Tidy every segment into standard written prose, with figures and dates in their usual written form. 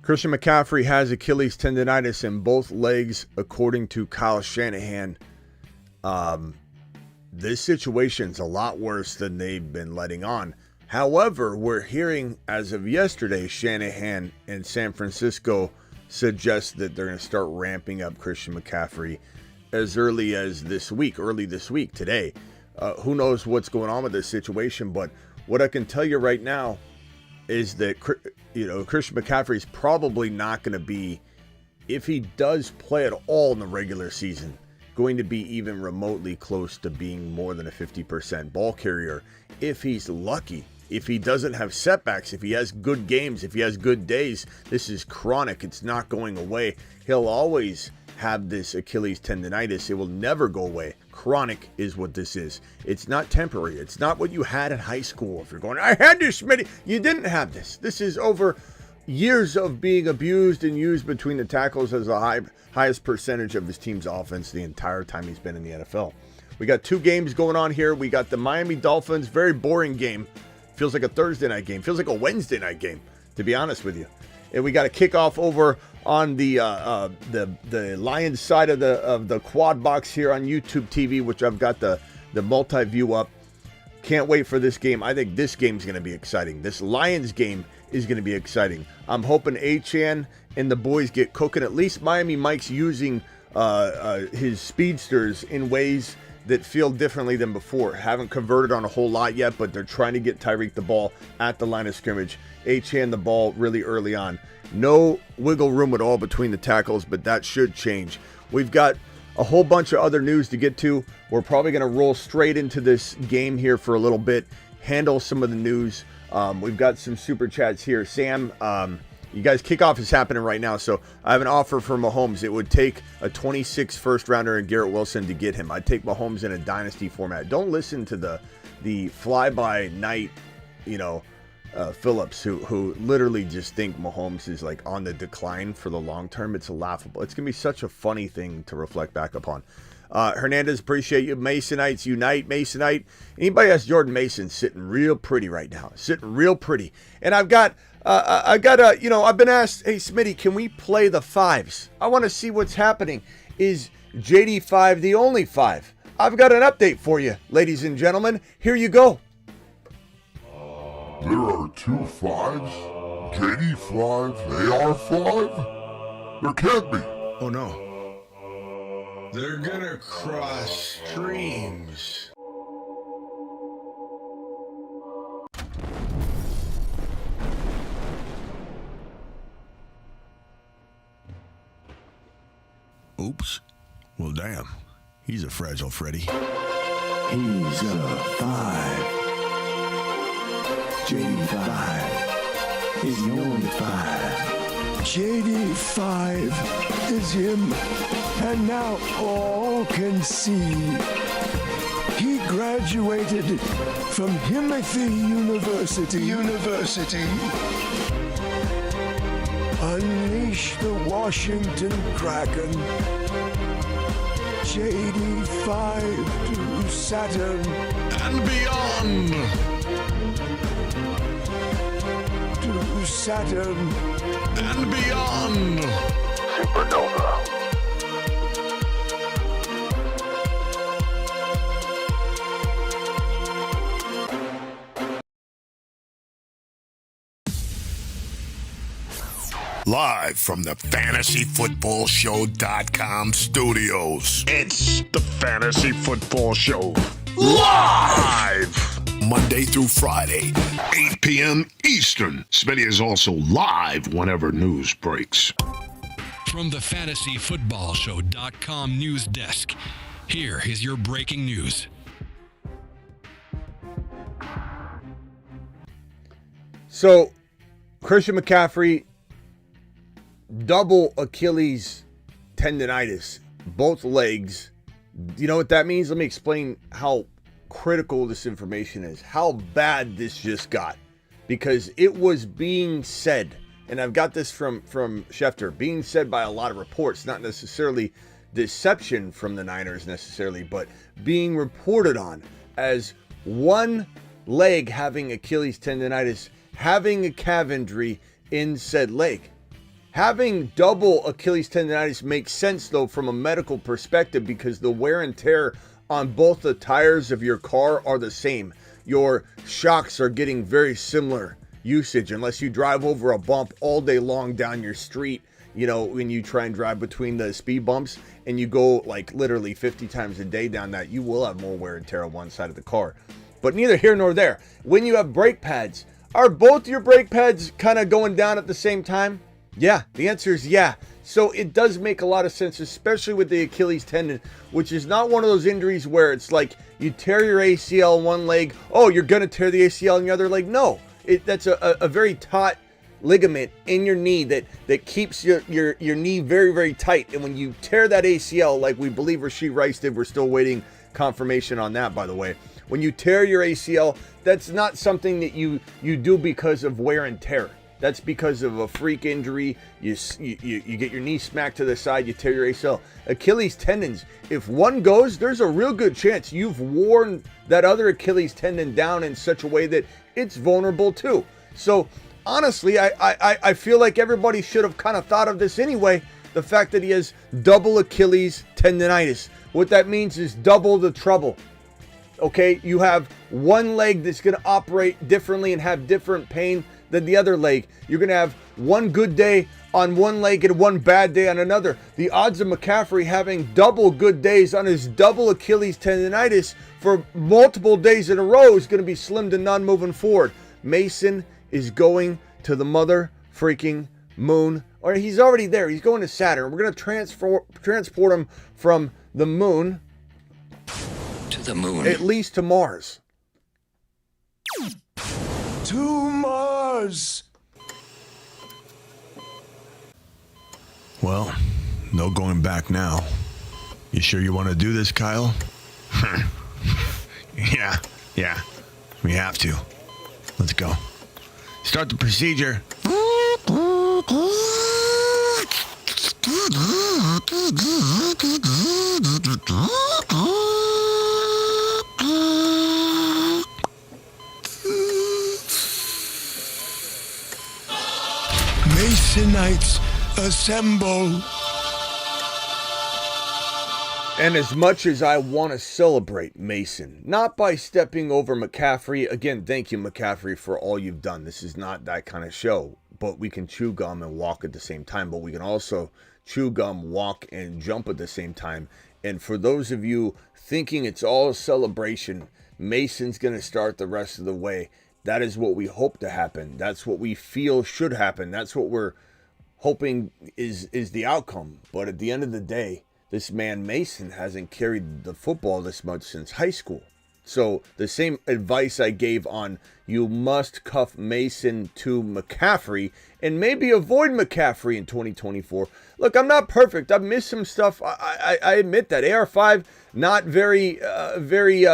Christian McCaffrey has Achilles tendonitis in both legs, according to Kyle Shanahan. This situation's a lot worse than they've been letting on. However, we're hearing, as of yesterday, Shanahan in San Francisco suggest that they're going to start ramping up Christian McCaffrey as early this week, today. Who knows what's going on with this situation, but what I can tell you right now is that, Christian McCaffrey is probably not going to be, if he does play at all in the regular season, going to be even remotely close to being more than a 50% ball carrier. If he's lucky, if he doesn't have setbacks, if he has good games, if he has good days, this is chronic. It's not going away. He'll always have this Achilles tendonitis. It will never go away. Chronic is what this is. It's not temporary. It's not what you had in high school. If you're going, I had this, Smitty. You didn't have this. This is over years of being abused and used between the tackles as the highest percentage of his team's offense the entire time he's been in the NFL. We got two games going on here. We got the Miami Dolphins, very boring game. Feels like a Thursday night game. Feels like a Wednesday night game, to be honest with you. And we got a kickoff over on the Lions side of the quad box here on YouTube TV, which I've got the multi-view up. Can't wait for this game. I think this game's going to be exciting. This Lions game is going to be exciting. I'm hoping Achane and the boys get cooking. At least Miami Mike's using his speedsters in ways that feel differently than before. Haven't converted on a whole lot yet, but they're trying to get Tyreek the ball at the line of scrimmage. Achane the ball really early on. No wiggle room at all between the tackles, but that should change. We've got a whole bunch of other news to get to. We're probably going to roll straight into this game here for a little bit, handle some of the news. We've got some super chats here. Sam, you guys, kickoff is happening right now, so I have an offer for Mahomes. It would take a 26 first rounder and Garrett Wilson to get him. I'd take Mahomes in a dynasty format. Don't listen to the fly-by-night, Phillips, who literally just think Mahomes is like on the decline for the long term. It's laughable. It's going to be such a funny thing to reflect back upon. Hernandez, appreciate you. Masonites unite. Masonite. Anybody else? Jordan Mason sitting real pretty right now. Sitting real pretty. And I've been asked, hey, Smitty, can we play the fives? I want to see what's happening. Is JD5 the only five? I've got an update for you, ladies and gentlemen. Here you go. There are two fives? JD5, AR5? There can't be. Oh no. They're gonna cross streams. Oops. Well, damn. He's a fragile Freddy. He's a 5. JD5 is the only 5. JD5 is him, and now all can see. He graduated from Himothy University. Unleash the Washington Kraken. JD5 to Saturn And beyond. to Saturn And beyond. Supernova. Live from the FantasyFootballShow.com studios. It's the Fantasy Football Show. Live! Monday through Friday, 8 p.m. Eastern. Smitty is also live whenever news breaks. From the FantasyFootballShow.com news desk, here is your breaking news. So, Christian McCaffrey, double Achilles tendonitis, both legs. You know what that means? Let me explain how critical this information is, how bad this just got, because it was being said, and I've got this from Schefter, being said by a lot of reports, not necessarily deception from the Niners necessarily, but being reported on as one leg having Achilles tendonitis, having a calf injury in said leg. Having double Achilles tendonitis makes sense though from a medical perspective because the wear and tear on both the tires of your car are the same. Your shocks are getting very similar usage unless you drive over a bump all day long down your street. You know, when you try and drive between the speed bumps and you go like literally 50 times a day down that, you will have more wear and tear on one side of the car. But neither here nor there. When you have brake pads, are both your brake pads kind of going down at the same time? Yeah, the answer is yeah. So it does make a lot of sense, especially with the Achilles tendon, which is not one of those injuries where it's like you tear your ACL in one leg, oh, you're going to tear the ACL in the other leg. No, that's a very taut ligament in your knee that keeps your knee very, very tight. And when you tear that ACL, like we believe Rashid Rice did, we're still waiting confirmation on that, by the way. When you tear your ACL, that's not something that you do because of wear and tear. That's because of a freak injury. You get your knee smacked to the side, you tear your ACL. Achilles tendons, if one goes, there's a real good chance you've worn that other Achilles tendon down in such a way that it's vulnerable too. So honestly, I feel like everybody should have kind of thought of this anyway. The fact that he has double Achilles tendonitis. What that means is double the trouble. Okay, you have one leg that's going to operate differently and have different pain than the other leg. You're going to have one good day on one leg and one bad day on another. The odds of McCaffrey having double good days on his double Achilles tendonitis for multiple days in a row is going to be slim to none moving forward. Mason is going to the mother freaking moon, or he's already there. He's going to Saturn. We're going to transport him from the moon To the moon. at least to Mars. To Mars. Well, no going back now. You sure you want to do this, Kyle? Yeah, we have to. Let's go. Start the procedure. Masonites assemble. And as much as I want to celebrate Mason, not by stepping over McCaffrey, again, thank you, McCaffrey, for all you've done. This is not that kind of show, but we can chew gum and walk at the same time, but we can also chew gum, walk, and jump at the same time. And for those of you thinking it's all a celebration, Mason's going to start the rest of the way. That is what we hope to happen. That's what we feel should happen. That's what we're hoping is the outcome. But at the end of the day, this man Mason hasn't carried the football this much since high school. So the same advice I gave on you must cuff Mason to McCaffrey and maybe avoid McCaffrey in 2024. Look, I'm not perfect. I've missed some stuff. I admit that. AR5, not very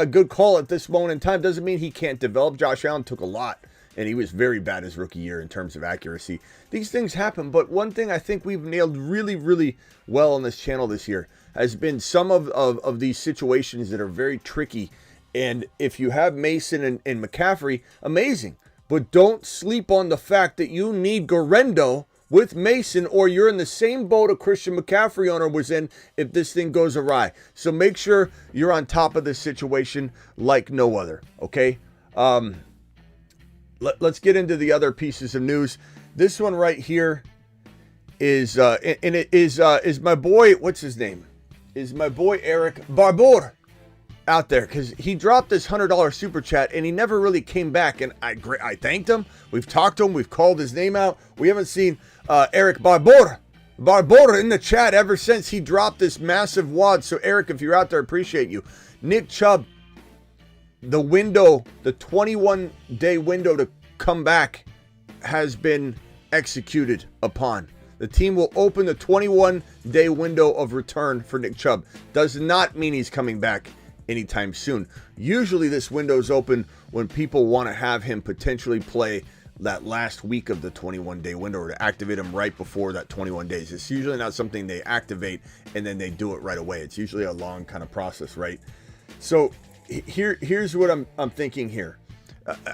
good call at this moment in time. Doesn't mean he can't develop. Josh Allen took a lot, and he was very bad his rookie year in terms of accuracy. These things happen, but one thing I think we've nailed really, really well on this channel this year has been some of these situations that are very tricky. And if you have Mason and McCaffrey, amazing. But don't sleep on the fact that you need Garendo with Mason, or you're in the same boat a Christian McCaffrey owner was in if this thing goes awry. So make sure you're on top of this situation like no other, okay? Let's get into the other pieces of news. This one right here is, and it is my boy, what's his name? Is my boy Eric Barbour out there, because he dropped this $100 super chat and he never really came back, and I thanked him. We've talked to him, we've called his name out. We haven't seen Eric Barbour in the chat ever since he dropped this massive wad. So Eric, if you're out there, appreciate you. Nick Chubb, the 21-day window to come back has been executed upon. The team will open the 21-day window of return for Nick Chubb. Does not mean he's coming back anytime soon. Usually this window is open when people want to have him potentially play that last week of the 21-day window, or to activate him right before that 21 days. It's usually not something they activate and then they do it right away. It's usually a long kind of process, right? So here's what I'm thinking here.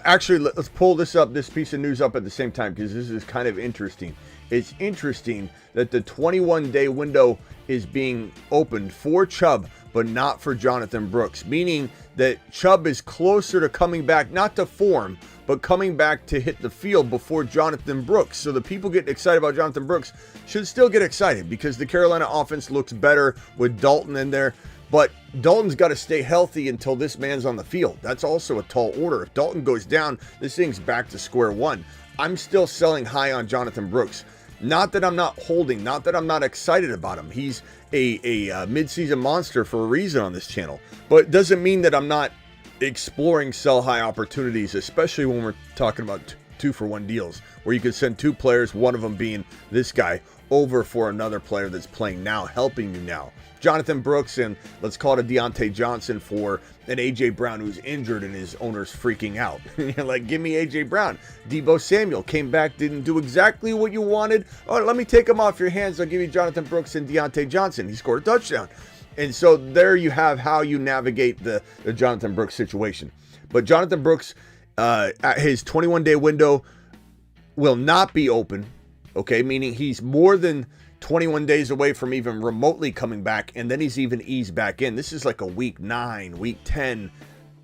Actually, let's pull this piece of news up at the same time, because this is kind of interesting. It's interesting that the 21-day window is being opened for Chubb, but not for Jonathan Brooks, meaning that Chubb is closer to coming back, not to form, but coming back to hit the field before Jonathan Brooks. So the people getting excited about Jonathan Brooks should still get excited, because the Carolina offense looks better with Dalton in there. But Dalton's got to stay healthy until this man's on the field. That's also a tall order. If Dalton goes down, this thing's back to square one. I'm still selling high on Jonathan Brooks. Not that I'm not holding, not that I'm not excited about him. He's a midseason monster for a reason on this channel. But it doesn't mean that I'm not exploring sell high opportunities, especially when we're talking about 2-for-1 deals, where you could send 2 players, one of them being this guy, over for another player that's playing now, helping you now. Jonathan Brooks and let's call it a Deontay Johnson for an A.J. Brown who's injured and his owner's freaking out. You're like, give me A.J. Brown. Deebo Samuel came back, didn't do exactly what you wanted. Oh, let me take him off your hands. I'll give you Jonathan Brooks and Deontay Johnson. He scored a touchdown. And so there you have how you navigate the Jonathan Brooks situation. But Jonathan Brooks, at his 21-day window will not be open, okay? Meaning he's more than 21 days away from even remotely coming back, and then he's even eased back in. This is like a week 9, week 10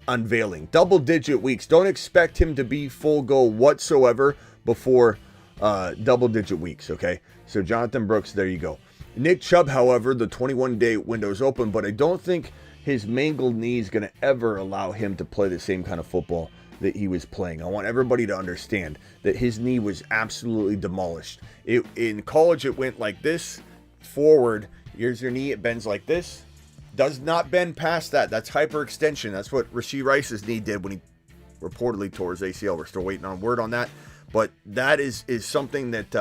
unveiling. Double-digit weeks. Don't expect him to be full go whatsoever before double-digit weeks, okay? So Jonathan Brooks, there you go. Nick Chubb, however, the 21-day window is open, but I don't think his mangled knee is going to ever allow him to play the same kind of football that he was playing. I want everybody to understand that his knee was absolutely demolished. In college, it went like this, forward. Here's your knee. It bends like this. Does not bend past that. That's hyperextension. That's what Rashee Rice's knee did when he reportedly tore his ACL. We're still waiting on word on that. But that is something that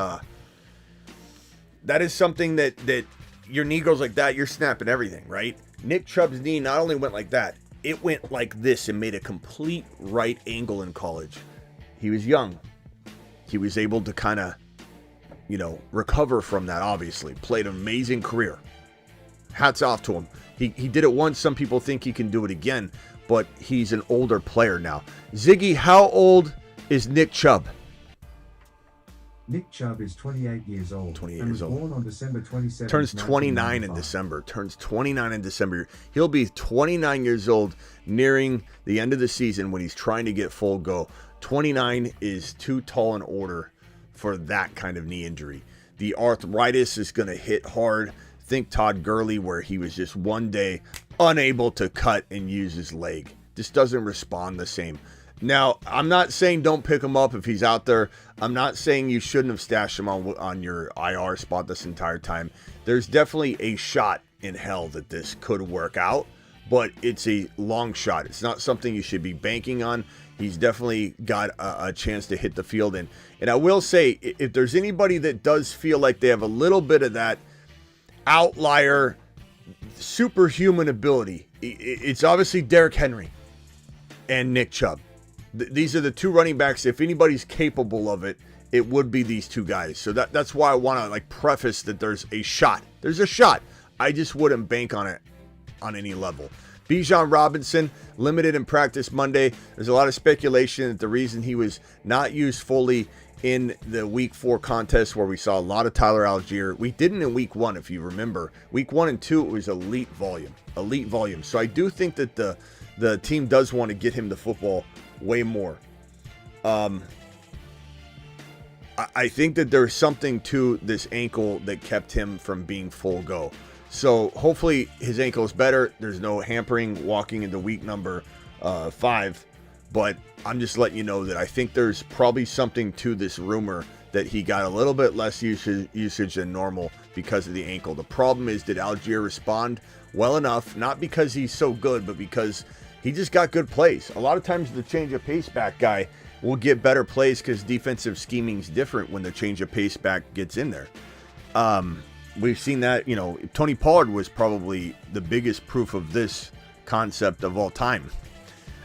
your knee goes like that, you're snapping everything, right? Nick Chubb's knee not only went like that, it went like this and made a complete right angle in college. He was young. He was able to kind of, recover from that, obviously. Played an amazing career. Hats off to him. He did it once. Some people think he can do it again, but he's an older player now. Ziggy, how old is Nick Chubb? Nick Chubb is 28 years old. 28 and years was old. Born on December 27th. Turns 29 in December. Turns 29 in December. He'll be 29 years old nearing the end of the season when he's trying to get full go. 29 is too tall an order for that kind of knee injury. The arthritis is going to hit hard. Think Todd Gurley, where he was just one day unable to cut and use his leg. Just doesn't respond the same. Now, I'm not saying don't pick him up if he's out there. I'm not saying you shouldn't have stashed him on your IR spot this entire time. There's definitely a shot in hell that this could work out, but it's a long shot. It's not something you should be banking on. He's definitely got a chance to hit the field. And I will say, if there's anybody that does feel like they have a little bit of that outlier, superhuman ability, it's obviously Derrick Henry and Nick Chubb. These are the 2 running backs. If anybody's capable of it, it would be these 2 guys. So that's why I want to preface that there's a shot. There's a shot. I just wouldn't bank on it on any level. Bijan Robinson, limited in practice Monday. There's a lot of speculation that the reason he was not used fully in the week 4 contest, where we saw a lot of Tyler Algier. We didn't in week 1, if you remember. Week 1 and 2, it was elite volume. So I do think that the team does want to get him the football way more. I think that there's something to this ankle that kept him from being full go. So hopefully his ankle is better. There's no hampering walking into week number 5. But I'm just letting you know that I think there's probably something to this rumor that he got a little bit less usage than normal because of the ankle. The problem is, did Algier respond well enough? Not because he's so good, but because he just got good plays. A lot of times the change of pace back guy will get better plays because defensive scheming is different when the change of pace back gets in there. We've seen that, Tony Pollard was probably the biggest proof of this concept of all time.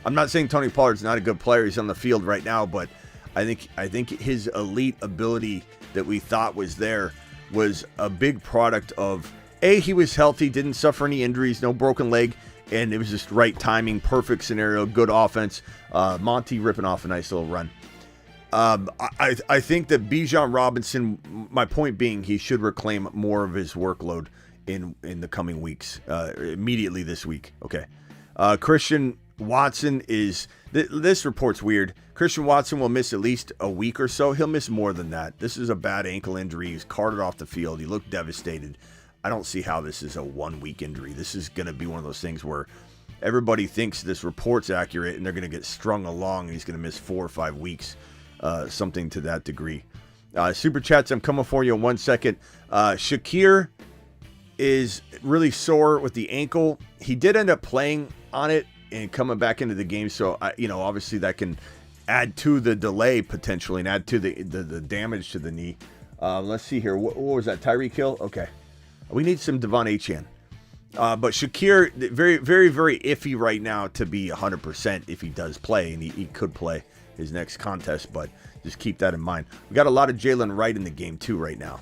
I'm not saying Tony Pollard's not a good player. He's on the field right now, but I think his elite ability that we thought was there was a big product of, A, he was healthy, didn't suffer any injuries, no broken leg, and it was just right timing, perfect scenario, good offense. Monty ripping off a nice little run. I think that Bijan Robinson, my point being, he should reclaim more of his workload in the coming weeks, immediately this week. Okay. Christian Watson is, this report's weird. Christian Watson will miss at least a week or so. He'll miss more than that. This is a bad ankle injury. He's carted off the field. He looked devastated. I don't see how this is a 1 week injury. This is going to be one of those things where everybody thinks this report's accurate and they're going to get strung along and he's going to miss 4 or 5 weeks, something to that degree. Super chats, I'm coming for you in 1 second. Shakir is really sore with the ankle. He did end up playing on it and coming back into the game. So, obviously that can add to the delay potentially and add to the damage to the knee. Let's see here. What was that? Tyreek Hill? Okay. We need some Devon Achane. But Shakir, very, very, very iffy right now to be 100% if he does play, and he could play his next contest, but just keep that in mind. We got a lot of Jalen Wright in the game too right now,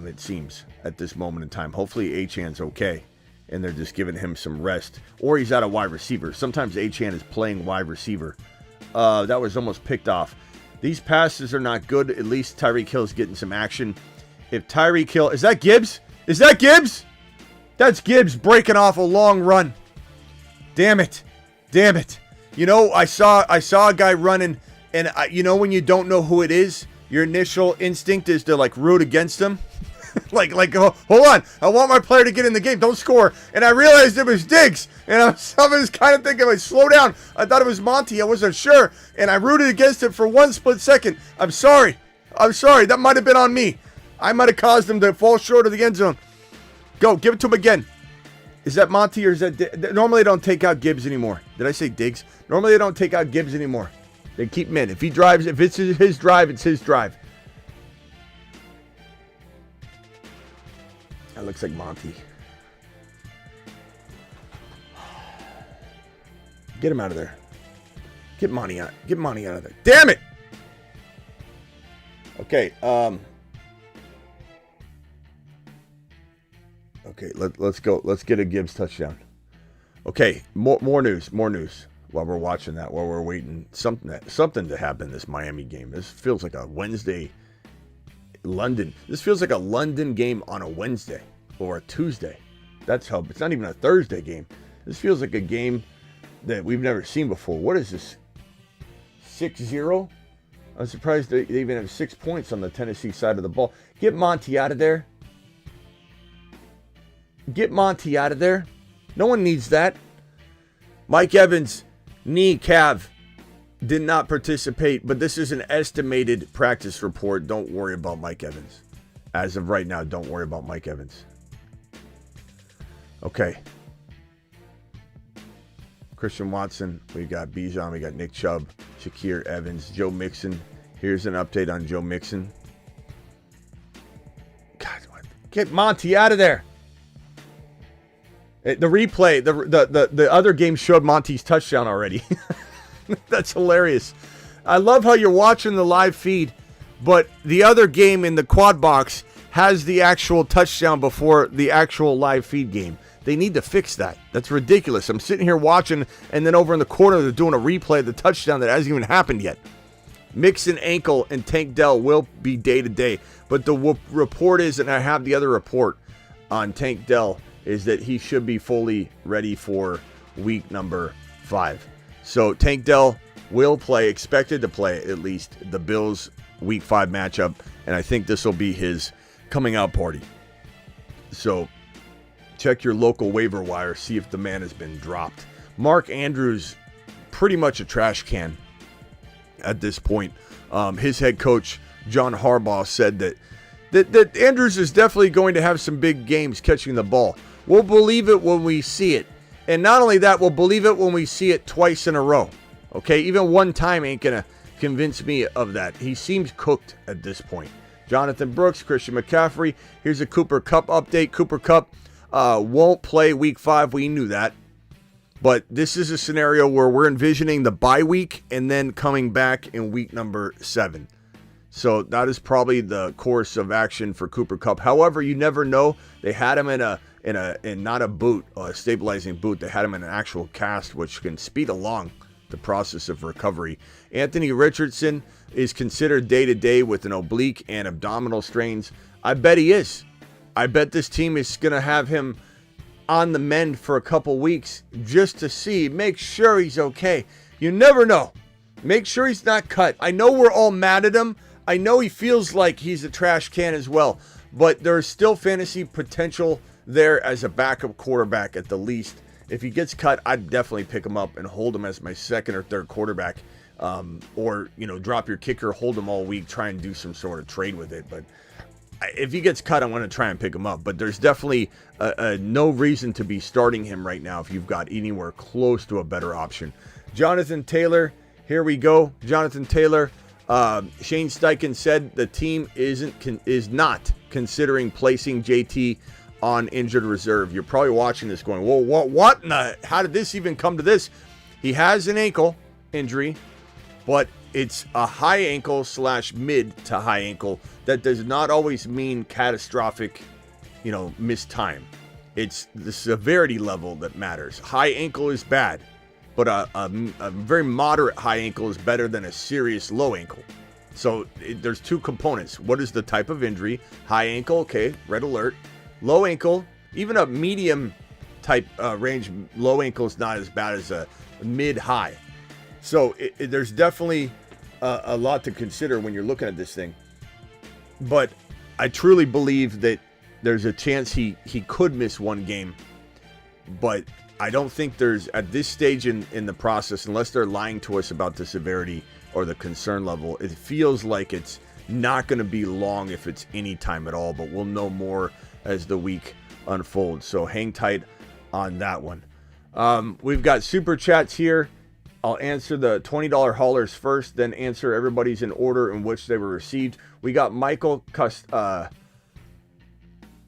it seems, at this moment in time. Hopefully Achane's okay, and they're just giving him some rest, or he's out of wide receiver. Sometimes Achane is playing wide receiver. That was almost picked off. These passes are not good. At least Tyreek Hill's getting some action. If Tyreek Hill, is that Gibbs? Is that Gibbs? That's Gibbs breaking off a long run. Damn it. Damn it. I saw a guy running, and when you don't know who it is, your initial instinct is to root against him. Hold on. I want my player to get in the game. Don't score. And I realized it was Diggs. And I was kind of thinking, slow down. I thought it was Monty. I wasn't sure. And I rooted against it for 1 split second. I'm sorry. That might have been on me. I might have caused him to fall short of the end zone. Go, give it to him again. Is that Monty or is that... Normally, they don't take out Gibbs anymore. Did I say Diggs? Normally, they don't take out Gibbs anymore. They keep him in. If he drives, if it's his drive, it's his drive. That looks like Monty. Get him out of there. Get Monty out. Get Monty out of there. Damn it! Okay, Okay, let's go. Let's get a Gibbs touchdown. Okay, more news. While we're watching that, while we're waiting, something to happen this Miami game. This feels like a Wednesday, London. This feels like a London game on a Wednesday or a Tuesday. That's how. It's not even a Thursday game. This feels like a game that we've never seen before. What is this? 6-0? I'm surprised they even have 6 points on the Tennessee side of the ball. Get Monty out of there. Get Monty out of there. No one needs that. Mike Evans, knee, calf, did not participate, but this is an estimated practice report. Don't worry about Mike Evans. As of right now, don't worry about Mike Evans. Okay. Christian Watson, we got Bijan, we got Nick Chubb, Shakir Evans, Joe Mixon. Here's an update on Joe Mixon. God, get Monty out of there. The replay, the other game showed Monty's touchdown already. That's hilarious. I love how you're watching the live feed, but the other game in the quad box has the actual touchdown before the actual live feed game. They need to fix that. That's ridiculous. I'm sitting here watching, and then over in the corner, they're doing a replay of the touchdown that hasn't even happened yet. Mixon ankle and Tank Dell will be day-to-day, but the report is, and I have the other report on Tank Dell, is that he should be fully ready for week number 5. So Tank Dell will play, expected to play at least, the Bills week 5 matchup, and I think this will be his coming out party. So check your local waiver wire, see if the man has been dropped. Mark Andrews, pretty much a trash can at this point. His head coach, John Harbaugh, said that Andrews is definitely going to have some big games catching the ball. We'll believe it when we see it. And not only that, we'll believe it when we see it twice in a row. Okay, even one time ain't going to convince me of that. He seems cooked at this point. Jonathan Brooks, Christian McCaffrey. Here's a Cooper Kupp update. Cooper Kupp won't play week 5. We knew that. But this is a scenario where we're envisioning the bye week and then coming back in week number 7. So that is probably the course of action for Cooper Kupp. However, you never know. They had him in a in not a boot, a stabilizing boot. They had him in an actual cast, which can speed along the process of recovery. Anthony Richardson is considered day-to-day with an oblique and abdominal strains. I bet he is. I bet this team is going to have him on the mend for a couple weeks just to see, make sure he's okay. You never know. Make sure he's not cut. I know we're all mad at him. I know he feels like he's a trash can as well, but there's still fantasy potential there as a backup quarterback at the least. If he gets cut, I'd definitely pick him up and hold him as my second or third quarterback. Or, drop your kicker, hold him all week, try and do some sort of trade with it. But if he gets cut, I'm going to try and pick him up. But there's definitely no reason to be starting him right now if you've got anywhere close to a better option. Jonathan Taylor, here we go. Jonathan Taylor. Shane Steichen said the team is not considering placing JT on injured reserve. You're probably watching this going, whoa, what in the, how did this even come to this? He has an ankle injury, but it's a high ankle / mid to high ankle. That does not always mean catastrophic, missed time. It's the severity level that matters. High ankle is bad, but a very moderate high ankle is better than a serious low ankle. So there's two components. What is the type of injury? High ankle, okay, red alert. Low ankle, even a medium type range, low ankle is not as bad as a mid-high. So there's definitely a lot to consider when you're looking at this thing. But I truly believe that there's a chance he could miss one game. But I don't think there's, at this stage in the process, unless they're lying to us about the severity or the concern level, it feels like it's not going to be long if it's any time at all. But we'll know more as the week unfolds. So hang tight on that one. We've got super chats here. I'll answer the $20 haulers first, then answer everybody's in order in which they were received. We got Michael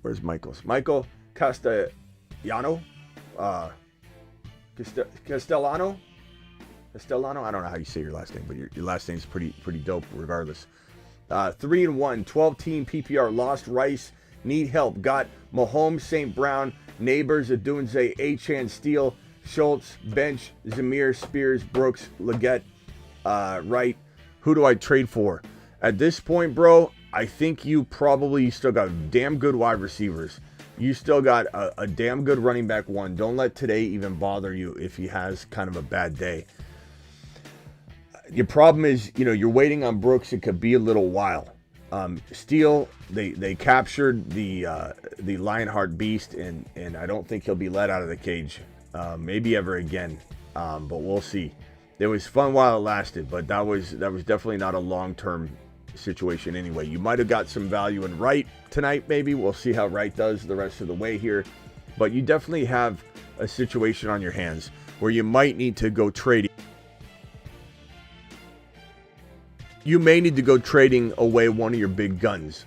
where's Michael's? Michael Castellano? Castellano? I don't know how you say your last name, but your last name's pretty dope regardless. 3-1, 12-team PPR, lost Rice, need help. Got Mahomes, St. Brown, Neighbors, Adunze, Achane, Steele, Schultz, Bench, Zamir, Spears, Brooks, Leggett, Wright. Who do I trade for? At this point, bro, I think you probably still got damn good wide receivers. You still got a damn good running back one. Don't let today even bother you if he has kind of a bad day. Your problem is, you're waiting on Brooks. It could be a little while. Steele, they captured the Lionheart Beast, and I don't think he'll be let out of the cage. Maybe ever again, but we'll see. It was fun while it lasted, but that was definitely not a long-term situation anyway. You might have got some value in Wright tonight, maybe. We'll see how Wright does the rest of the way here. But you definitely have a situation on your hands where you might need to go trading. You may need to go trading away one of your big guns.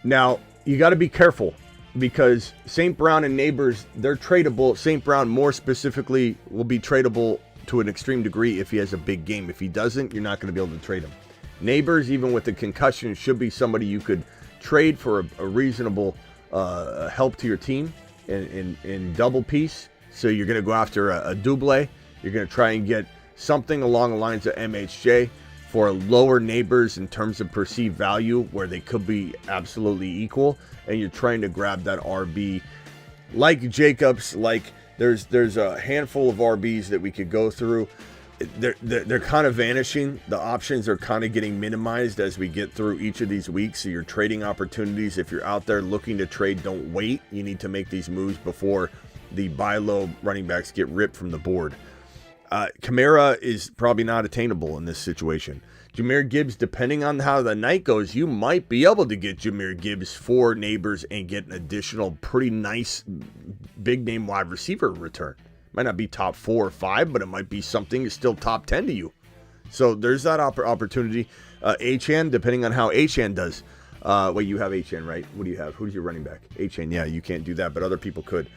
Now, you got to be careful because St. Brown and Neighbors, they're tradable. St. Brown, more specifically, will be tradable to an extreme degree if he has a big game. If he doesn't, you're not going to be able to trade him. Neighbors, even with the concussion, should be somebody you could trade for a reasonable help to your team in double piece. So you're going to go after a double. You're going to try and get something along the lines of MHJ for lower Neighbors in terms of perceived value where they could be absolutely equal. And you're trying to grab that RB like Jacobs, like there's a handful of RBs that we could go through. They're kind of vanishing. The options are kind of getting minimized as we get through each of these weeks. So your trading opportunities, if you're out there looking to trade, don't wait. You need to make these moves before the buy low running backs get ripped from the board. Kamara is probably not attainable in this situation. Jahmyr Gibbs, depending on how the night goes, you might be able to get Jahmyr Gibbs for Neighbors and get an additional pretty nice big name wide receiver return. Might not be top 4 or 5, but it might be something that's still top 10 to you. So there's that opportunity. Achane, depending on how Achane does. Wait, you have Achane, right? What do you have? Who's your running back? Achane, yeah, you can't do that, but other people could.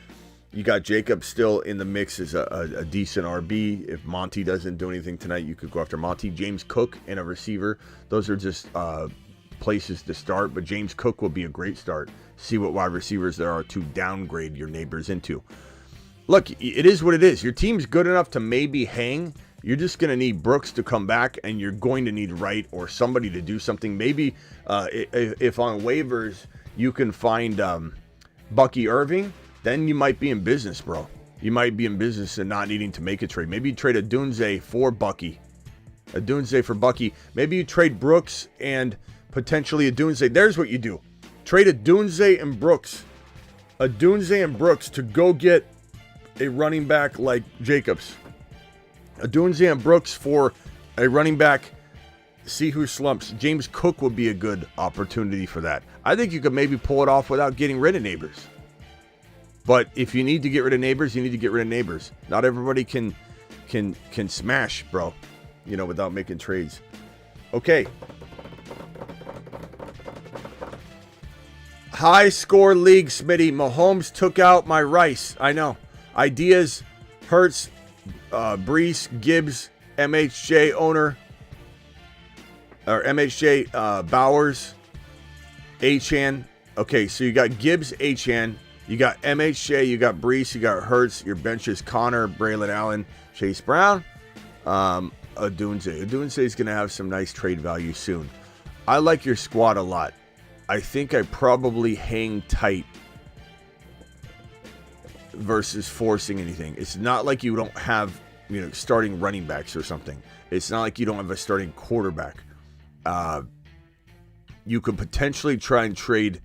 You got Jacob still in the mix as a decent RB. If Monty doesn't do anything tonight, you could go after Monty. James Cook and a receiver. Those are just places to start, but James Cook will be a great start. See what wide receivers there are to downgrade your neighbors into. Look, it is what it is. Your team's good enough to maybe hang. You're just going to need Brooks to come back, and you're going to need Wright or somebody to do something. Maybe if on waivers you can find Bucky Irving, then you might be in business, bro. You might be in business and not needing to make a trade. Maybe you trade a Dunze for Bucky. A Dunze for Bucky. Maybe you trade Brooks and potentially a Dunze. There's what you do. Trade a Dunze and Brooks. A Dunze and Brooks to go get a running back like Jacobs. A Dunze and Brooks for a running back. See who slumps. James Cook would be a good opportunity for that. I think you could maybe pull it off without getting rid of Neighbors. But if you need to get rid of Neighbors, you need to get rid of Neighbors. Not everybody can smash, bro, without making trades. Okay. High score league, Smitty. Mahomes took out my Rice. I know. Ideas, Hurts, Brees, Gibbs, MHJ owner, or MHJ Bowers, Achan. Okay, so you got Gibbs, Achan. You got MHJ, you got Brees, you got Hurts. Your bench is Connor, Braylon Allen, Chase Brown, Odunze. Odunze is going to have some nice trade value soon. I like your squad a lot. I think I probably hang tight versus forcing anything. It's not like you don't have, starting running backs or something. It's not like you don't have a starting quarterback. You could potentially try and trade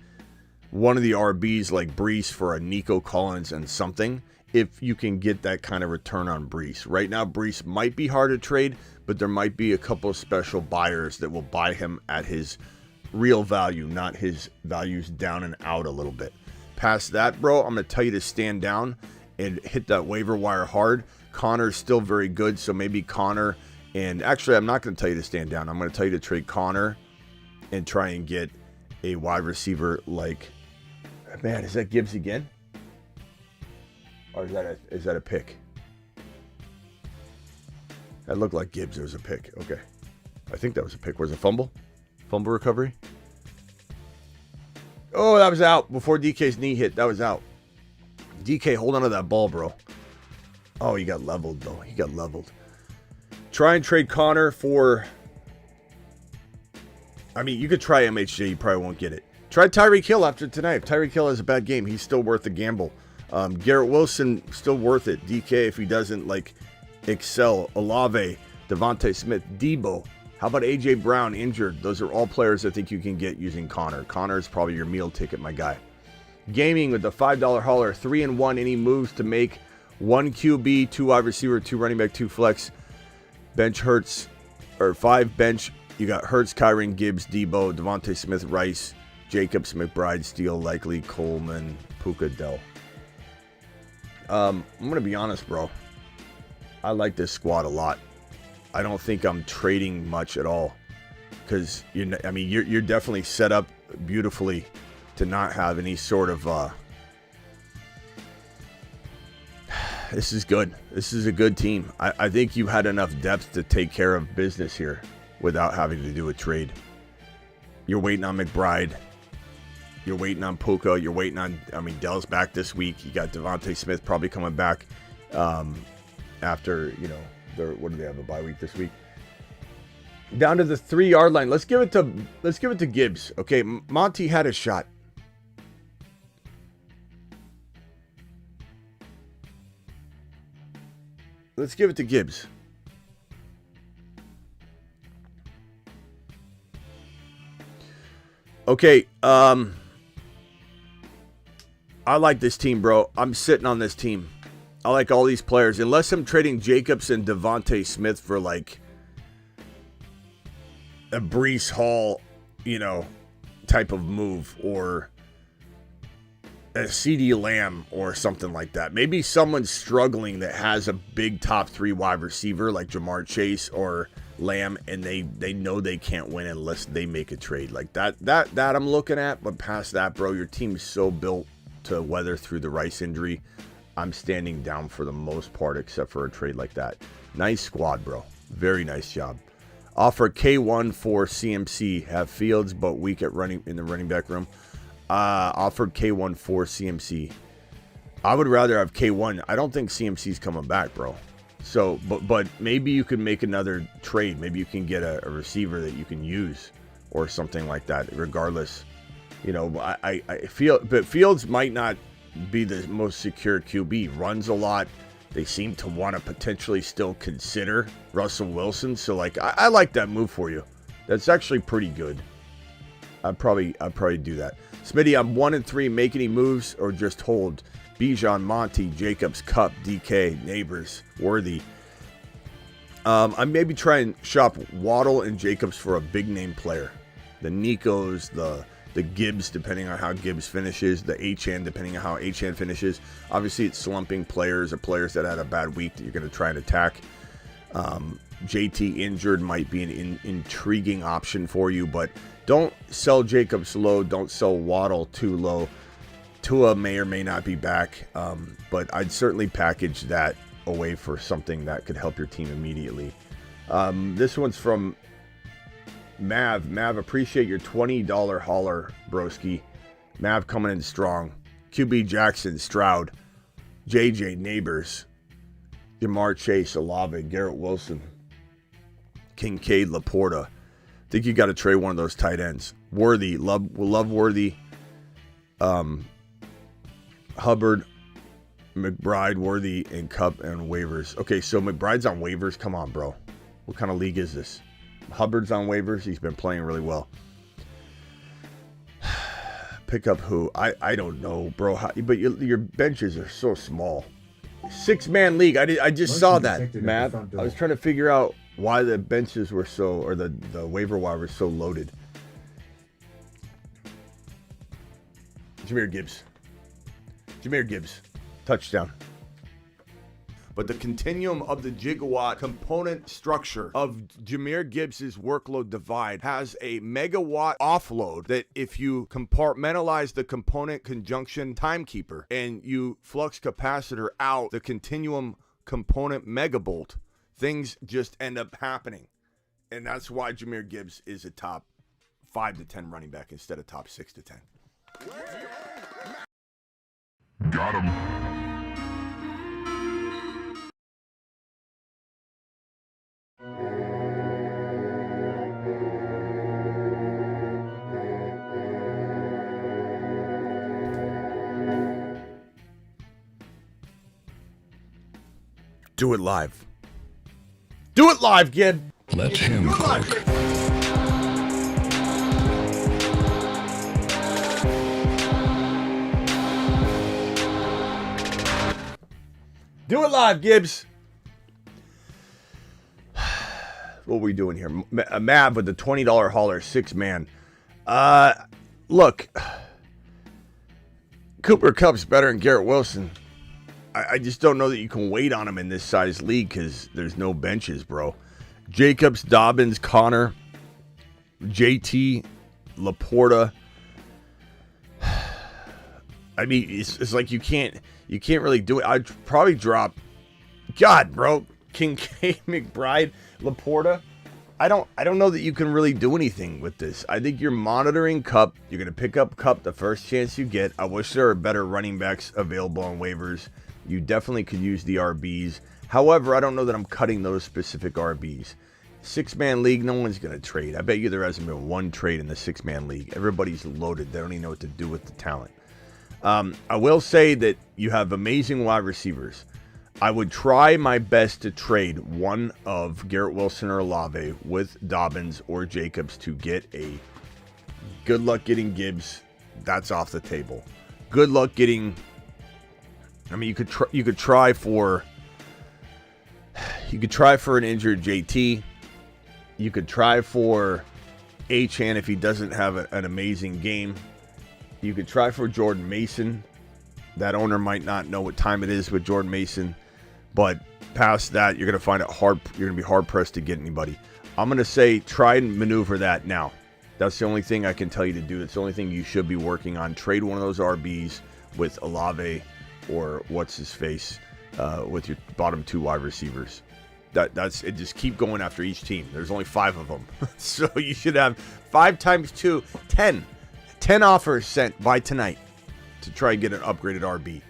one of the RBs like Brees for a Nico Collins and something, if you can get that kind of return on Brees. Right now, Brees might be hard to trade, but there might be a couple of special buyers that will buy him at his real value, not his values down and out a little bit. Past that, bro, I'm going to tell you to stand down and hit that waiver wire hard. Connor's still very good, so maybe Connor, and actually I'm not going to tell you to stand down. I'm going to tell you to trade Connor and try and get a wide receiver like, man, is that Gibbs again? Or is that a pick? That looked like Gibbs. It was a pick. Okay. I think that was a pick. Was it fumble? Fumble recovery? Oh, that was out before DK's knee hit. That was out. DK, hold on to that ball, bro. Oh, he got leveled, though. He got leveled. Try and trade Connor for... you could try MHJ. You probably won't get it. Try Tyreek Hill after tonight. If Tyreek Hill has a bad game, he's still worth the gamble. Garrett Wilson, still worth it. DK, if he doesn't, excel. Olave, Devontae Smith, Debo. How about A.J. Brown injured? Those are all players I think you can get using Connor. Connor is probably your meal ticket, my guy. Gaming with the $5 hauler. 3-1. Any moves to make? 1 QB, 2 wide receiver, 2 running back, 2 flex. Bench Hurts, or 5 bench. You got Hurts, Kyron, Gibbs, Debo, Devontae Smith, Rice, Jacobs, McBride, Steele, Likely, Coleman, Puka, Dell. I'm going to be honest, bro. I like this squad a lot. I don't think I'm trading much at all. Because, you're definitely set up beautifully to not have any sort of... This is good. This is a good team. I think you had enough depth to take care of business here without having to do a trade. You're waiting on McBride. You're waiting on Puka. You're waiting on... Dell's back this week. You got Devontae Smith probably coming back after, what do they have, a bye week this week? Down to the 3-yard line. Let's give it to Gibbs. Okay, Monty had a shot. Let's give it to Gibbs. Okay, I like this team, bro. I'm sitting on this team. I like all these players. Unless I'm trading Jacobs and Devontae Smith for a Brees Hall, type of move, or a CD Lamb or something like that. Maybe someone's struggling that has a big top 3 wide receiver like Jamar Chase or Lamb, and they know they can't win unless they make a trade like that. That I'm looking at. But past that, bro, your team's so built to weather through the Rice injury. I'm standing down for the most part, except for a trade like that. Nice squad, bro. Very nice job. Offer K1 for CMC. Have Fields, but weak at running in the running back room. Offered K1 for CMC. I would rather have K1. I don't think CMC's coming back, bro. So, but maybe you can make another trade. Maybe you can get a receiver that you can use or something like that. Regardless, you know, I feel, but Fields might not be the most secure QB. Runs a lot. They seem to want to potentially still consider Russell Wilson. So, like, I like that move for you. That's actually pretty good. I'd probably do that. Smitty, I'm 1-3. Make any moves or just hold? Bijan, Monty, Jacobs, Cup, DK, Neighbors, Worthy. I maybe try and shop Waddle and Jacobs for a big name player. The Nikos, the Gibbs, depending on how Gibbs finishes. The HN, depending on how HN finishes. Obviously, it's slumping players or players that had a bad week that you're going to try and attack. JT injured might be an intriguing option for you, but don't sell Jacobs low. Don't sell Waddle too low. Tua may or may not be back, but I'd certainly package that away for something that could help your team immediately. This one's from Mav. Mav, appreciate your $20 hauler, broski. Mav coming in strong. QB Jackson, Stroud, JJ, Neighbors, Jamar Chase, Olave, Garrett Wilson, Kincaid, Laporta. Think you got to trade one of those tight ends. Worthy, love Worthy. Hubbard, McBride, Worthy, and Cup and waivers. Okay, so McBride's on waivers. Come on, bro. What kind of league is this? Hubbard's on waivers. He's been playing really well. Pick up who? I don't know, bro. But your benches are so small. 6-man league. I just saw that, Matt. I was trying to figure out why the benches were so, or the waiver wire was so loaded. Jahmyr Gibbs, touchdown. But the continuum of the gigawatt component structure of Jahmyr Gibbs' workload divide has a megawatt offload that if you compartmentalize the component conjunction timekeeper and you flux capacitor out the continuum component megabolt, things just end up happening. And that's why Jahmyr Gibbs is a top 5 to 10 running back instead of top 6 to 10. Got him. Do it live. Do it live, kid. Let him cook. Do it live, Gibbs. What are we doing here? Mav with the $20 hauler, 6-man. Look, Cooper Kupp's better than Garrett Wilson. I just don't know that you can wait on him in this size league because there's no benches, bro. Jacobs, Dobbins, Connor, JT, Laporta. I mean, it's like you can't really do it. I'd probably drop, God, bro, Kincaid, McBride, Laporta. I don't know that you can really do anything with this. I think you're monitoring Cup. You're gonna pick up Cup the first chance you get. I wish there were better running backs available on waivers. You definitely could use the RBs. However, I don't know that I'm cutting those specific RBs. 6-man league, no one's gonna trade. I bet you there hasn't been one trade in the 6-man league. Everybody's loaded. They don't even know what to do with the talent. I will say that you have amazing wide receivers. I would try my best to trade one of Garrett Wilson or Olave with Dobbins or Jacobs to get a good luck getting Gibbs. That's off the table. Good luck getting. I mean, you could try for an injured JT. You could try for Achane if he doesn't have an amazing game. You could try for Jordan Mason. That owner might not know what time it is with Jordan Mason, but past that, you're going to find it hard. You're going to be hard pressed to get anybody. I'm going to say try and maneuver that now. That's the only thing I can tell you to do. That's the only thing you should be working on. Trade one of those RBs with Olave or what's his face with your bottom 2 wide receivers. That's it. Just keep going after each team. There's only 5 of them. So you should have 5 times 2, 10. 10 offers sent by tonight to try and get an upgraded RB.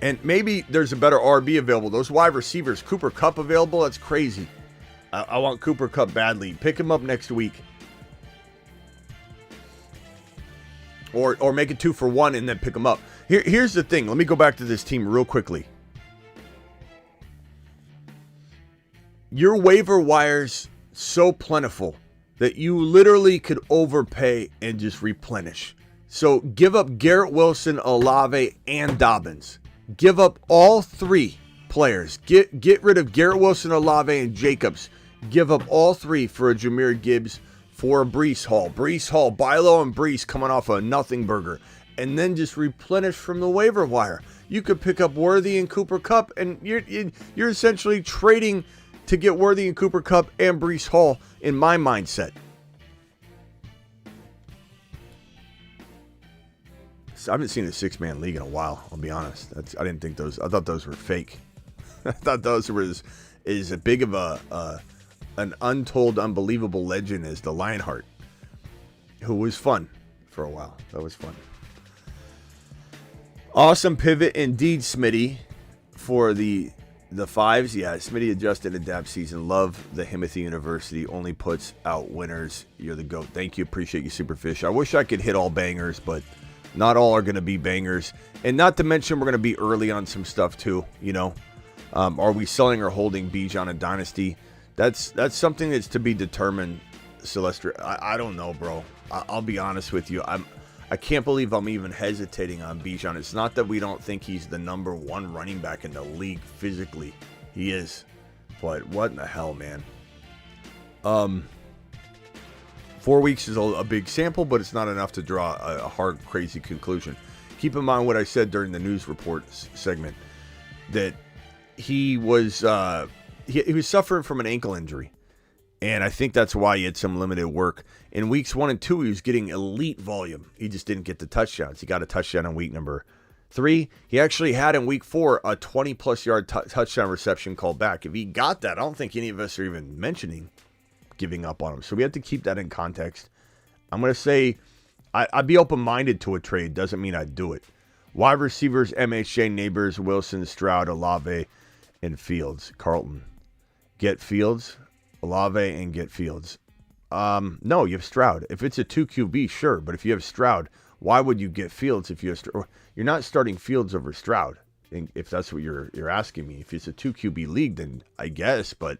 And maybe there's a better RB available. Those wide receivers, Cooper Kupp available? That's crazy. I want Cooper Kupp badly. Pick him up next week. Or make it 2 for 1 and then pick him up. Here's the thing. Let me go back to this team real quickly. Your waiver wire's so plentiful that you literally could overpay and just replenish. So give up Garrett Wilson, Olave, and Dobbins. Give up all 3 players. Get rid of Garrett Wilson, Olave, and Jacobs. Give up all 3 for a Jahmyr Gibbs, for a Breece Hall. Breece Hall, buy low and Breece coming off a nothing burger. And then just replenish from the waiver wire. You could pick up Worthy and Cooper Kupp, and you're essentially trading to get Worthy and Cooper Kupp and Breece Hall in my mindset. I haven't seen a 6-man league in a while, I'll be honest. I thought those were fake. I thought those were as big of an untold, unbelievable legend as the Lionheart, who was fun for a while. That was fun. Awesome pivot indeed, Smitty, for the 5s. Yeah, Smitty adjusted adapt season. Love the Himothy University. Only puts out winners. You're the GOAT. Thank you. Appreciate you, Superfish. I wish I could hit all bangers, but not all are going to be bangers. And not to mention, we're going to be early on some stuff too. You know, are we selling or holding Bijan and Dynasty? That's something that's to be determined, Celestia. I don't know, bro. I'll be honest with you. I can't believe I'm even hesitating on Bijan. It's not that we don't think he's the number 1 running back in the league physically. He is. But what in the hell, man? 4 weeks is a big sample, but it's not enough to draw a hard, crazy conclusion. Keep in mind what I said during the news report segment, that he was he was suffering from an ankle injury. And I think that's why he had some limited work. In weeks 1 and 2, he was getting elite volume. He just didn't get the touchdowns. He got a touchdown in week number 3. He actually had in week 4 a 20-plus yard touchdown reception called back. If he got that, I don't think any of us are even mentioning giving up on him. So we have to keep that in context. I'm going to say I'd be open-minded to a trade. Doesn't mean I'd do it. Wide receivers, MHJ, Neighbors, Wilson, Stroud, Olave, and Fields. Carlton. Get Fields. Olave and get Fields. No, you have Stroud. If it's a 2 QB, sure. But if you have Stroud, why would you get Fields if you have Stroud? You're not starting Fields over Stroud, if that's what you're asking me. If it's a 2 QB league, then I guess. But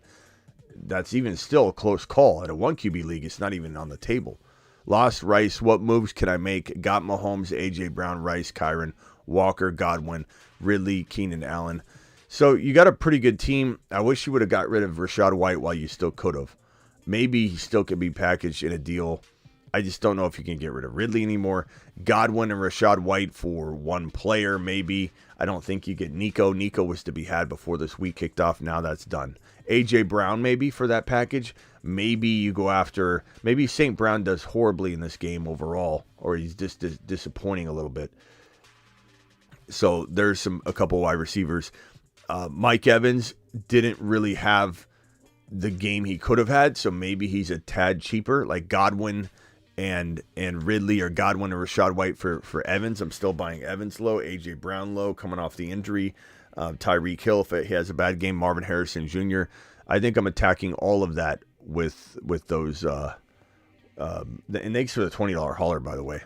that's even still a close call. At a 1 QB league, it's not even on the table. Lost Rice. What moves can I make? Got Mahomes, A.J. Brown, Rice, Kyron, Walker, Godwin, Ridley, Keenan Allen. So you got a pretty good team. I wish you would have got rid of Rachaad White while you still could have. Maybe he still could be packaged in a deal. I just don't know if you can get rid of Ridley anymore. Godwin and Rachaad White for 1 player, maybe. I don't think you get Nico. Nico was to be had before this week kicked off. Now that's done. A.J. Brown maybe for that package. Maybe you go after, maybe St. Brown does horribly in this game overall, or he's just disappointing a little bit. So there's a couple wide receivers. Mike Evans didn't really have the game he could have had, so maybe he's a tad cheaper, like Godwin and Ridley, or Godwin and Rachaad White for Evans. I'm still buying Evans low, A.J. Brown low, coming off the injury. Tyreek Hill, if he has a bad game, Marvin Harrison Jr. I think I'm attacking all of that with those. And thanks for the $20 hauler, by the way.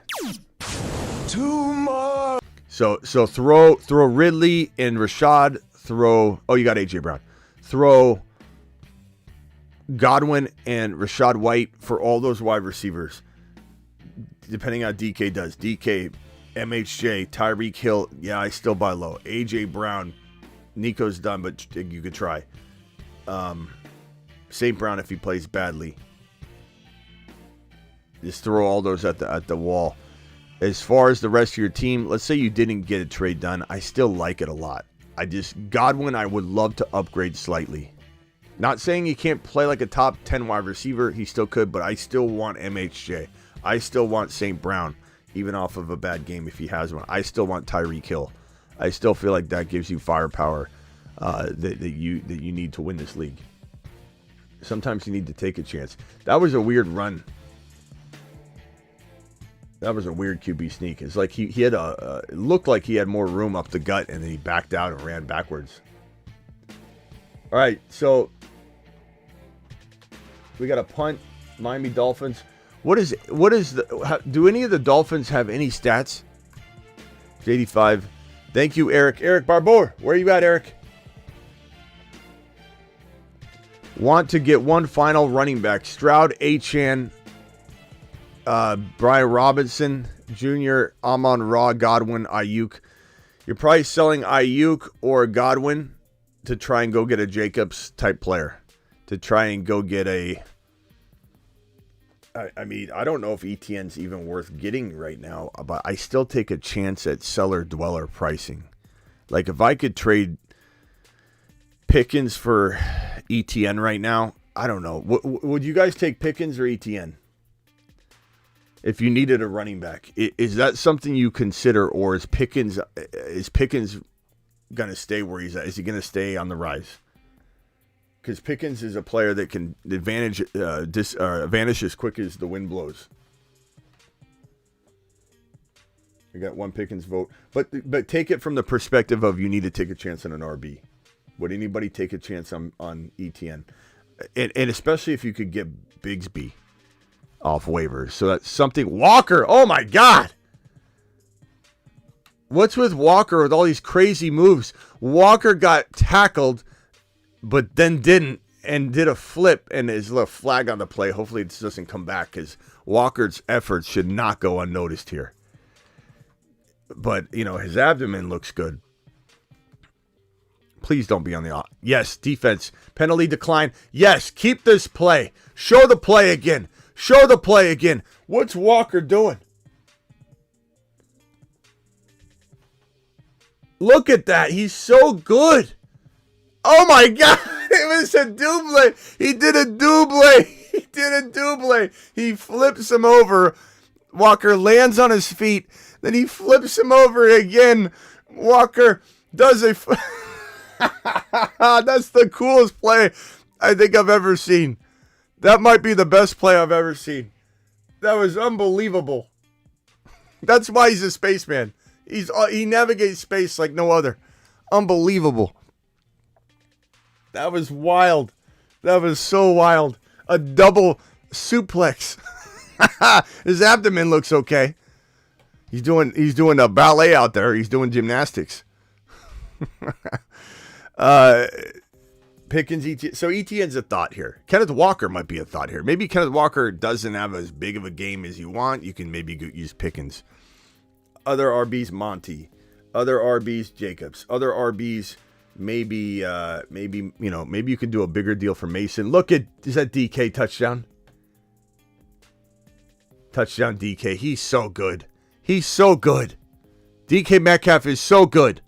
Too much. So throw Ridley and Rachaad. You got A.J. Brown. Throw Godwin and Rachaad White for all those wide receivers, depending on how DK does. DK, MHJ, Tyreek Hill, yeah, I still buy low. A.J. Brown, Nico's done, but you could try. St. Brown if he plays badly. Just throw all those at the wall. As far as the rest of your team, let's say you didn't get a trade done. I still like it a lot. Godwin, I would love to upgrade slightly. Not saying he can't play like a top 10 wide receiver. He still could, but I still want MHJ. I still want St. Brown, even off of a bad game if he has one. I still want Tyreek Hill. I still feel like that gives you firepower. that you need to win this league. Sometimes you need to take a chance. That was a weird run. That was a weird QB sneak. It's like he had it looked like he had more room up the gut, and then he backed out and ran backwards. All right, so we got a punt. Miami Dolphins. What is do any of the Dolphins have any stats? 85. Thank you, Eric. Eric Barbour. Where are you at, Eric? Want to get one final running back. Stroud, Achane, Bijan Robinson, Jr., Amon-Ra, Godwin, Ayuk. You're probably selling Ayuk or Godwin to try and go get a Jacobs type player. To try and go get a... I mean, I don't know if ETN's even worth getting right now, but I still take a chance at seller-dweller pricing. Like, if I could trade Pickens for ETN right now, I don't know. Would you guys take Pickens or ETN? If you needed a running back, is that something you consider, or is Pickens going to stay where he's at? Is he going to stay on the rise? Because Pickens is a player that can vanish as quick as the wind blows. I got one Pickens vote, but take it from the perspective of you need to take a chance on an RB. Would anybody take a chance on ETN? And especially if you could get Bigsby off waivers. So that's something. Walker, oh my God. What's with Walker with all these crazy moves? Walker got tackled, but then didn't, and did a flip, and his little flag on the play. Hopefully this doesn't come back, because Walker's efforts should not go unnoticed here. But, his abdomen looks good. Please don't be on the... Yes, defense. Penalty decline. Yes, keep this play. Show the play again. Show the play again. What's Walker doing? Look at that. He's so good. Oh my God. It was a double. He did a double. He did a double. He flips him over. Walker lands on his feet. Then he flips him over again. Walker does a... That's the coolest play I think I've ever seen. That might be the best play I've ever seen. That was unbelievable. That's why he's a spaceman. He navigates space like no other. Unbelievable. That was wild. That was so wild. A double suplex. His abdomen looks okay. He's doing a ballet out there. He's doing gymnastics. Pickens, ETN. So ETN's a thought here. Kenneth Walker might be a thought here. Maybe Kenneth Walker doesn't have as big of a game as you want. You can maybe use Pickens. Other RBs, Monty. Other RBs, Jacobs. Other RBs, maybe you can do a bigger deal for Mason. Look at, is that DK touchdown? Touchdown DK. He's so good. He's so good. DK Metcalf is so good.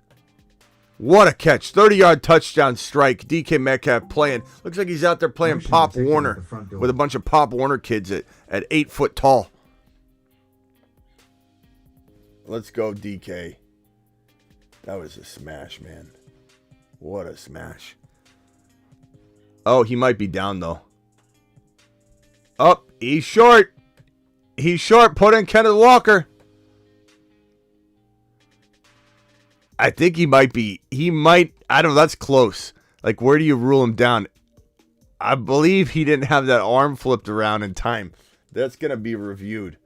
What a catch. 30-yard touchdown strike. DK Metcalf playing. Looks like he's out there playing Pop Warner with a bunch of Pop Warner kids at 8 foot tall. Let's go, DK. That was a smash, man. What a smash. Oh, he might be down, though. Oh, he's short. He's short. Put in Kenneth Walker. I think he might be. I don't know. That's close. Like, where do you rule him down? I believe he didn't have that arm flipped around in time. That's going to be reviewed.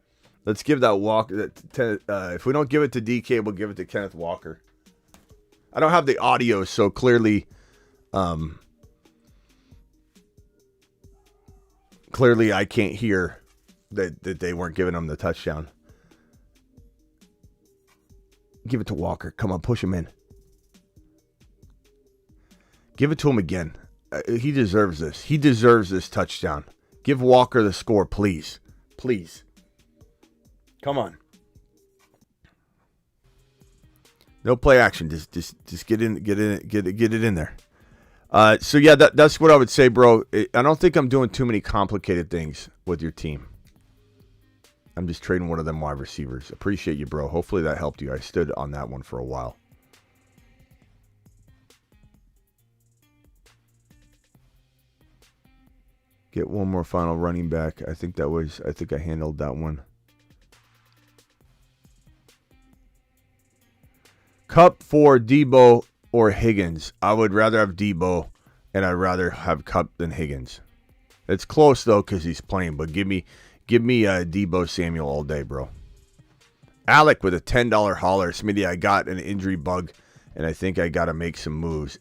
Let's give that Walker. If we don't give it to DK, we'll give it to Kenneth Walker. I don't have the audio, so clearly I can't hear that they weren't giving him the touchdown. Give it to Walker. Come on, push him in. Give it to him again. He deserves this. He deserves this touchdown. Give Walker the score, please. Please. Come on. No play action. Just get it in there. So yeah, that's what I would say, bro. I don't think I'm doing too many complicated things with your team. I'm just trading one of them wide receivers. Appreciate you, bro. Hopefully that helped you. I stood on that one for a while. Get one more final running back. I think I handled that one. Cup for Debo or Higgins. I would rather have Debo, and I'd rather have Cup than Higgins. It's close though because he's playing, but give me Debo Samuel all day, bro. Alec with a $10 holler. Smitty, I got an injury bug, and I think I got to make some moves.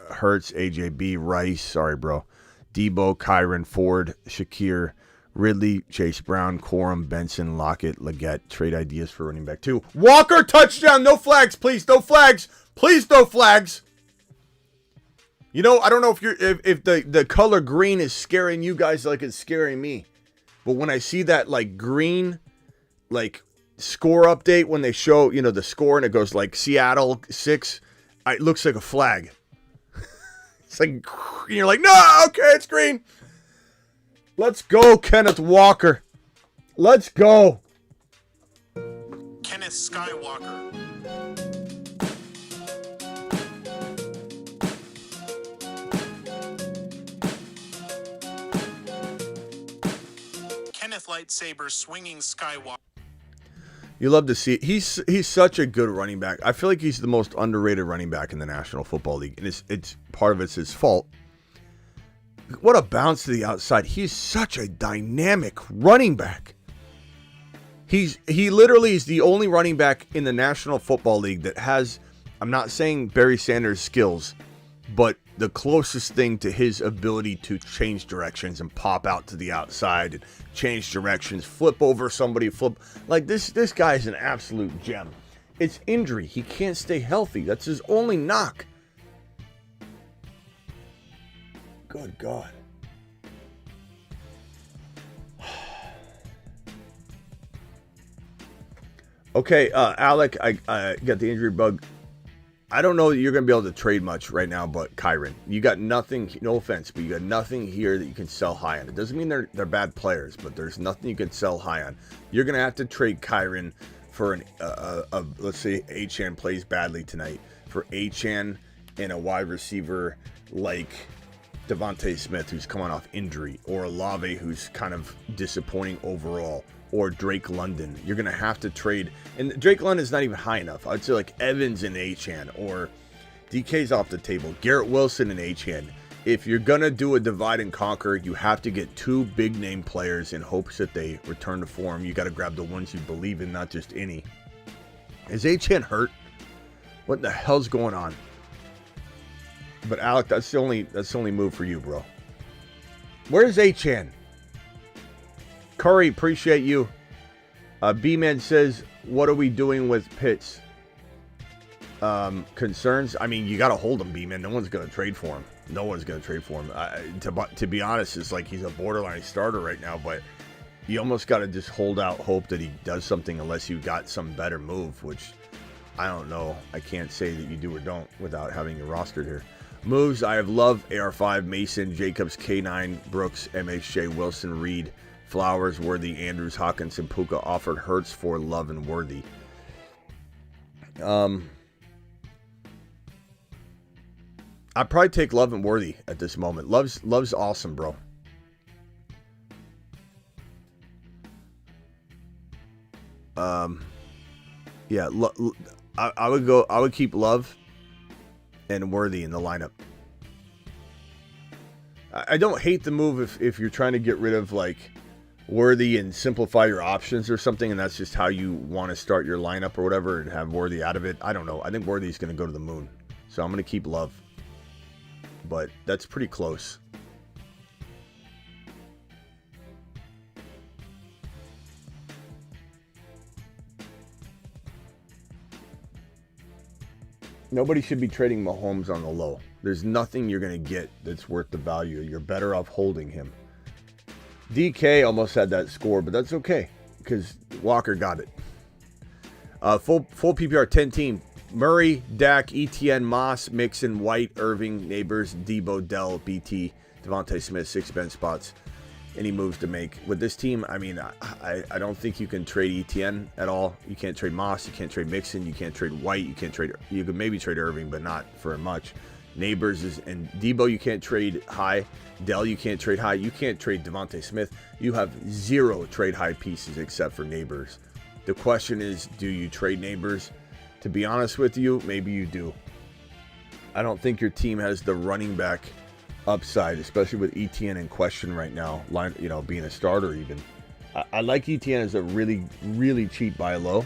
Hurts, AJB, Rice. Sorry, bro. Debo, Kyron, Ford, Shakir, Ridley, Chase Brown, Corum, Benson, Lockett, Leggett. Trade ideas for running back 2. Walker, touchdown. No flags, please. No flags. Please, no flags. You know, I don't know if the color green is scaring you guys like it's scaring me. But when I see that like green, like score update when they show, you know, the score and it goes like Seattle 6, it looks like a flag. It's like, you're like, no, okay, it's green. Let's go, Kenneth Walker. Let's go. Kenneth Skywalker. Kenneth Lightsaber swinging Skywalker. You love to see it. He's such a good running back. I feel like he's the most underrated running back in the National Football League, and it's part of it's his fault. What a bounce to the outside. He's such a dynamic running back. He literally is the only running back in the National Football League that has, I'm not saying Barry Sanders skills, but the closest thing to his ability to change directions and pop out to the outside and change directions, flip over somebody, flip. Like this guy is an absolute gem. It's injury. He can't stay healthy. That's his only knock. Good God. Okay, Alec, I got the injury bug. I don't know that you're going to be able to trade much right now, but Kyron, you got nothing, no offense, but you got nothing here that you can sell high on. It doesn't mean they're bad players, but there's nothing you can sell high on. You're going to have to trade Kyron for let's say Achane plays badly tonight, for Achane and a wide receiver like Devontae Smith, who's coming off injury, or Olave, who's kind of disappointing overall, or Drake London. You're going to have to trade. And Drake London's not even high enough. I'd say like Evans and Achane, or DK's off the table. Garrett Wilson and Achane. If you're going to do a divide and conquer, you have to get 2 big name players in hopes that they return to form. You got to grab the ones you believe in, not just any. Is Achane hurt? What the hell's going on? But Alec, that's the only move for you, bro. Where's Achane? Curry, appreciate you. B-Man says, what are we doing with Pitts? Concerns? I mean, you got to hold him, B-Man. No one's going to trade for him. No one's going to trade for him. To be honest, it's like he's a borderline starter right now, but you almost got to just hold out hope that he does something unless you got some better move, which I don't know. I can't say that you do or don't without having your rostered here. Moves, I have Love, AR5, Mason, Jacobs, K9, Brooks, MHJ, Wilson, Reed, Flowers, Worthy, Andrews, Hawkinson, Puka. Offered Hurts for Love and Worthy. I'd probably take Love and Worthy at this moment. Love's awesome, bro. Yeah, I would keep Love and Worthy in the lineup. I don't hate the move if you're trying to get rid of like Worthy and simplify your options or something, and that's just how you want to start your lineup or whatever, and have Worthy out of it. I don't know. I think Worthy's going to go to the moon, so I'm going to keep Love. But that's pretty close. Nobody should be trading Mahomes on the low. There's nothing you're going to get that's worth the value. You're better off holding him. DK almost had that score, but that's okay because Walker got it. Full PPR 10 team. Murray, Dak, ETN, Moss, Mixon, White, Irving, Neighbors, Debo, Dell, BT, Devontae Smith, 6 bench spots. Any moves to make with this team? I mean, I don't think you can trade ETN at all. You can't trade Moss. You can't trade Mixon. You can't trade White. You can maybe trade Irving, but not for much. Neighbors is, and Debo, you can't trade high. Dell, you can't trade high. You can't trade Devontae Smith. You have 0 trade high pieces except for Neighbors. The question is, do you trade Neighbors? To be honest with you, maybe you do. I don't think your team has the running back upside, especially with ETN in question right now, being a starter even. I like ETN as a really, really cheap buy low,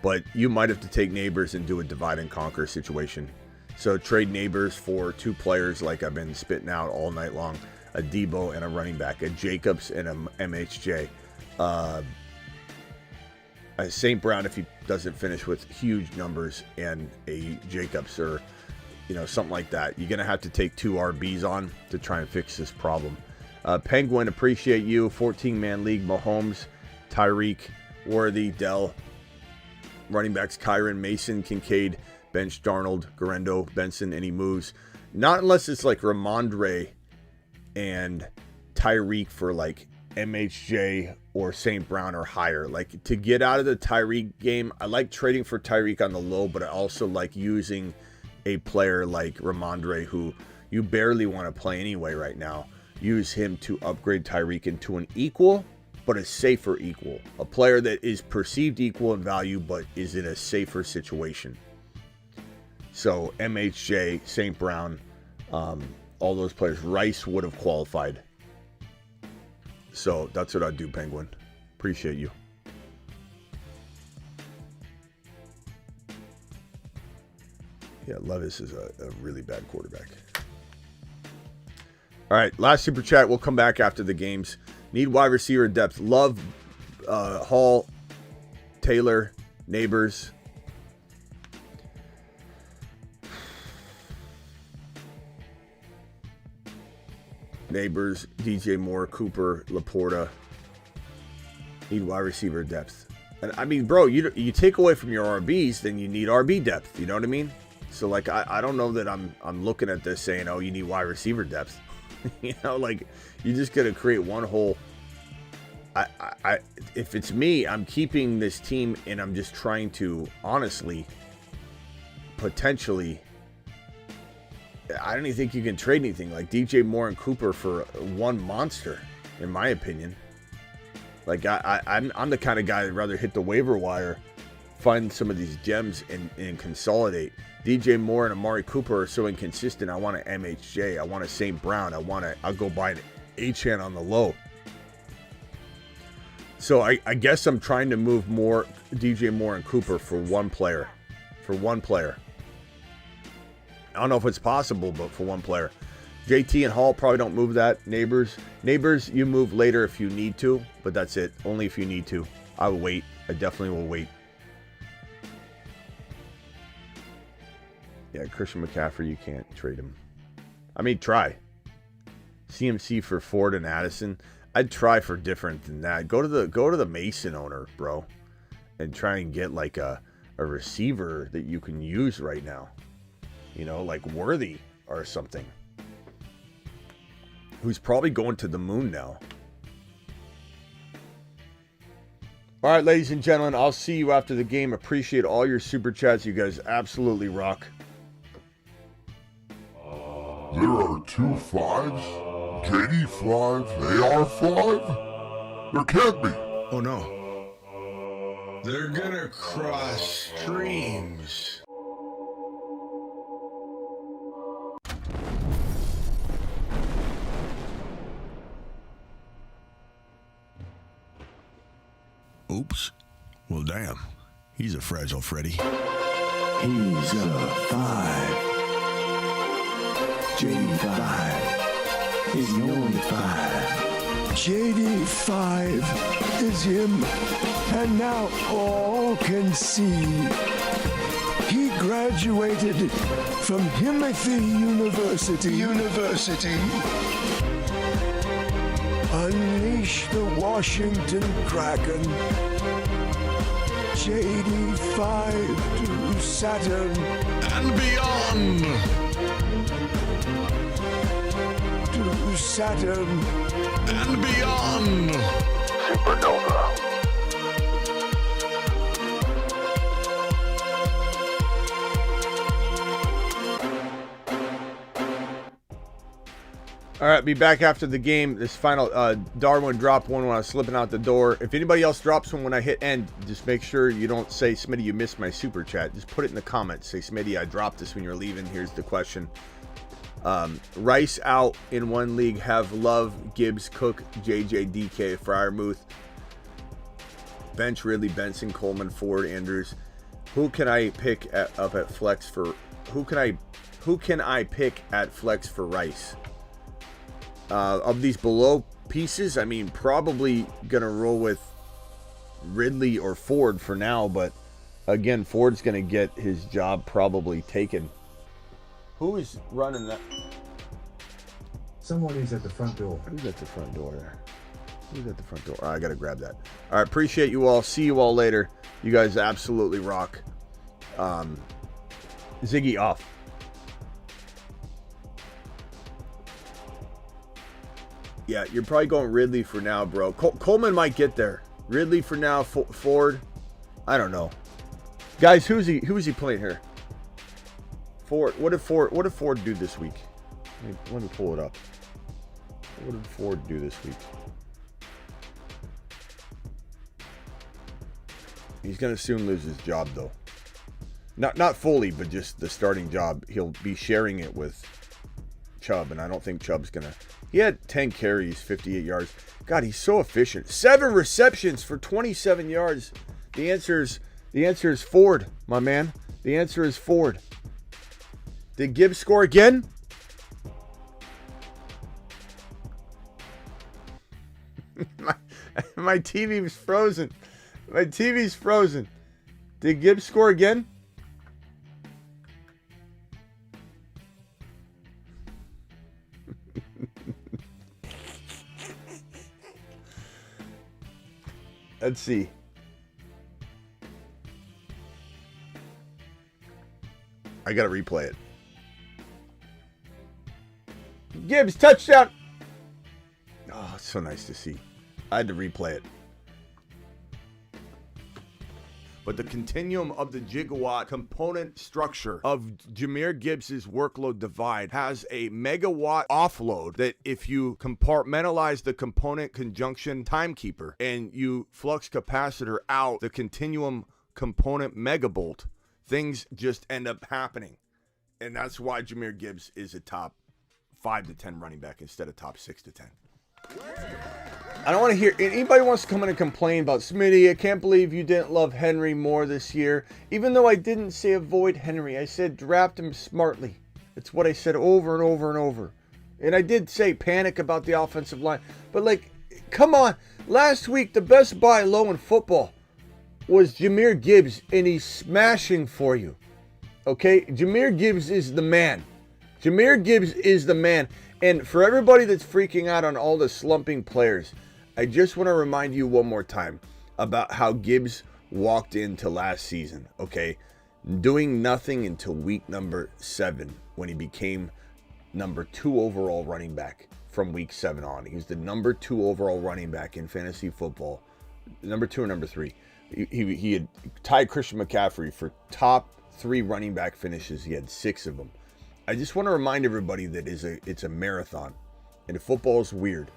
but you might have to take Neighbors and do a divide and conquer situation. So trade Neighbors for 2 players like I've been spitting out all night long, a Debo and a running back, a Jacobs and a MHJ. A St. Brown if he doesn't finish with huge numbers, and a Jacobs or something like that. You're going to have to take 2 RBs on to try and fix this problem. Penguin, appreciate you. 14-man league, Mahomes, Tyreek, Worthy, Dell. Running backs, Kyron, Mason, Kincaid, bench Darnold, Garendo, Benson, any moves. Not unless it's like Ramondre and Tyreek for like MHJ or St. Brown or higher. Like, to get out of the Tyreek game, I like trading for Tyreek on the low, but I also like using a player like Ramondre, who you barely want to play anyway right now. Use him to upgrade Tyreek into an equal, but a safer equal. A player that is perceived equal in value, but is in a safer situation. So MHJ, St. Brown, all those players. Rice would have qualified. So that's what I'd do, Penguin. Appreciate you. Yeah, Levis is a really bad quarterback. All right, last super chat. We'll come back after the games. Need wide receiver depth. Love Hall, Taylor, Neighbors. Neighbors, DJ Moore, Cooper, Laporta. Need wide receiver depth. And I mean, bro, you take away from your RBs, then you need RB depth. You know what I mean? So like, I don't know that I'm looking at this saying, oh, you need wide receiver depth. Like, you're just gonna create one hole. If it's me, I'm keeping this team and I'm just trying to honestly, potentially. I don't even think you can trade anything like DJ Moore and Cooper for one monster, in my opinion. Like, I'm the kind of guy that'd rather hit the waiver wire, find some of these gems and consolidate. DJ Moore and Amari Cooper are so inconsistent. I want an MHJ. I want a St. Brown. I'll go buy an Achane on the low. So I guess I'm trying to move more DJ Moore and Cooper for one player. I don't know if it's possible, but for one player. JT and Hall probably don't move that. Neighbors, you move later if you need to, but that's it. Only if you need to. I will wait. I definitely will wait. Yeah, Christian McCaffrey, you can't trade him. I mean, try. CMC for Ford and Addison. I'd try for different than that. Go to the Mason owner, bro, and try and get like a receiver that you can use right now. Like Worthy or something. Who's probably going to the moon now. All right, ladies and gentlemen, I'll see you after the game. Appreciate all your super chats. You guys absolutely rock. There are 2 5s? KD 5, AR 5? There can't be. Oh no. They're gonna cross streams. Oops. Well, damn. He's a fragile Freddy. He's a 5. JD5 is the only 5. JD5 is him, and now all can see. He graduated from Himothy University. Unleash the Washington Kraken. JD5 to Saturn And beyond. to Saturn. And beyond. Supernova. All right, be back after the game. This final Darwin dropped one when I was slipping out the door. If anybody else drops one when I hit end, just make sure you don't say, Smitty, you missed my super chat. Just put it in the comments. Say, Smitty, I dropped this when you're leaving. Here's the question. Rice out in one league. Have Love, Gibbs, Cook, JJ, DK, Freiermuth. Bench Ridley, Benson, Coleman, Ford, Andrews. Who can I pick up at flex for? Who can I pick at flex for Rice? Of these below pieces, I mean, probably gonna roll with Ridley or Ford for now. But again, Ford's gonna get his job probably taken. Who is running that? Someone is at the front door. Who's at the front door there? Who's at the front door? All right, I gotta grab that. All right, appreciate you all. See you all later. You guys absolutely rock. Ziggy off. Yeah, you're probably going Ridley for now, bro. Coleman might get there. Ridley for now. Ford. I don't know. Guys, who's he playing here? Ford. What did Ford do this week? Let me pull it up. What did Ford do this week? He's gonna soon lose his job though. Not fully, but just the starting job. He'll be sharing it with Chubb, and I don't think Chubb's gonna. He had 10 carries, 58 yards. God, he's so efficient. 7 receptions for 27 yards. The answer is Ford, my man. The answer is Ford. Did Gibbs score again? my TV was frozen. My TV's frozen. Did Gibbs score again? Let's see. I gotta replay it. Gibbs touchdown. Oh, it's so nice to see. I had to replay it. But the continuum of the gigawatt component structure of Jahmyr Gibbs' workload divide has a megawatt offload that if you compartmentalize the component conjunction timekeeper and you flux capacitor out the continuum component megabolt, things just end up happening. And that's why Jahmyr Gibbs is a top 5 to 10 running back instead of top 6 to 10. I don't want to hear anybody wants to come in and complain about Smitty. I can't believe you didn't love Henry more this year. Even though I didn't say avoid Henry, I said draft him smartly. It's what I said over and over and over. And I did say panic about the offensive line. But like, come on. Last week, the best buy low in football was Jahmyr Gibbs, and he's smashing for you. Okay? Jahmyr Gibbs is the man. Jahmyr Gibbs is the man. And for everybody that's freaking out on all the slumping players, I just want to remind you one more time about how Gibbs walked into last season, okay? Doing nothing until week number 7 when he became number 2 overall running back from week 7 on. He was the number 2 overall running back in fantasy football. Number 2 or number 3. He had tied Christian McCaffrey for top 3 running back finishes. He had 6 of them. I just want to remind everybody that it's a marathon, and football is weird,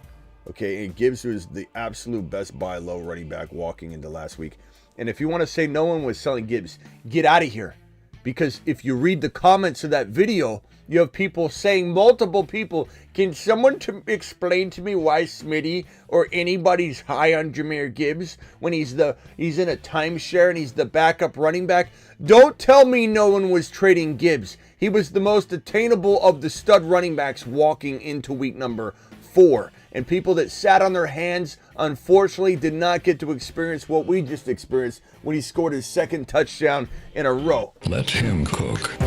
okay? And Gibbs was the absolute best buy low running back walking into last week. And if you want to say no one was selling Gibbs, get out of here. Because if you read the comments of that video, you have people saying, multiple people, can someone explain to me why Smitty or anybody's high on Jahmyr Gibbs when he's in a timeshare and he's the backup running back? Don't tell me no one was trading Gibbs. He was the most attainable of the stud running backs walking into week number 4. And people that sat on their hands, unfortunately, did not get to experience what we just experienced when he scored his 2nd touchdown in a row. Let him cook.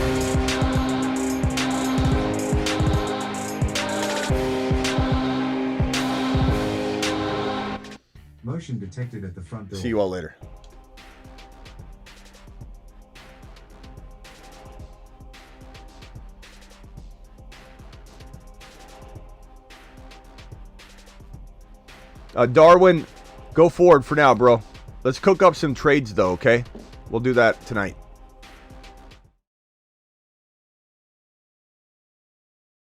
Motion detected at the front door. See you all later. Darwin, go forward for now, bro. Let's cook up some trades, though, okay? We'll do that tonight.